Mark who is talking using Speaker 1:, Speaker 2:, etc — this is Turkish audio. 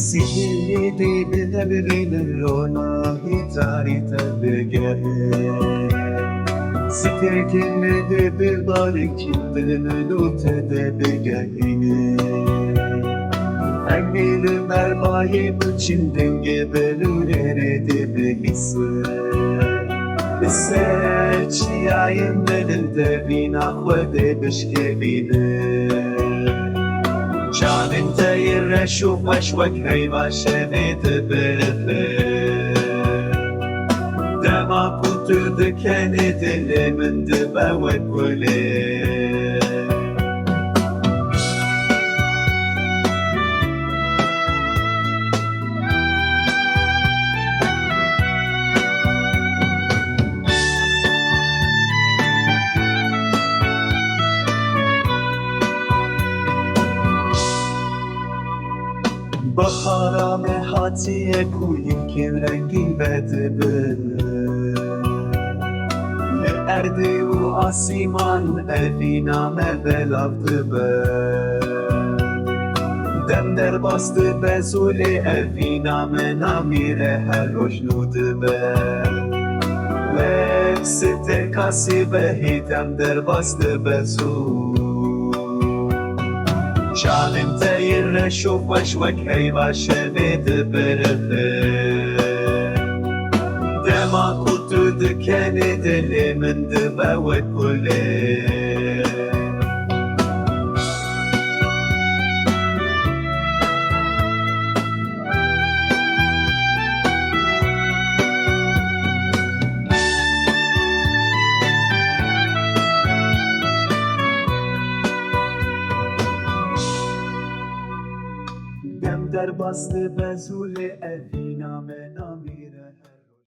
Speaker 1: سيدي بغبرين اللونا هيتاري تبقى سترك المدى بالبارك بالملو تدبقى أجمل مرماي بچندن gebelurere de bilisi Seçi ayın belinde bina khode bişkebine Canın tayir şu başvak heyva şevide belefe Dema kutu dikeni dilimin dibevet böyle بخارا مهاتی کویم که رنگی بده اردی و آسیمان اوینامه بلافته دم در باسته بزوله اوینامه نمیره هر روشنوده لکسته کسی بهی دم در باسته بزول Şalim teyir şuf veşvek heyva şevide belefe Dema kutu dikeni dilimin dibevet kule Dem der bastı bezule evina menamire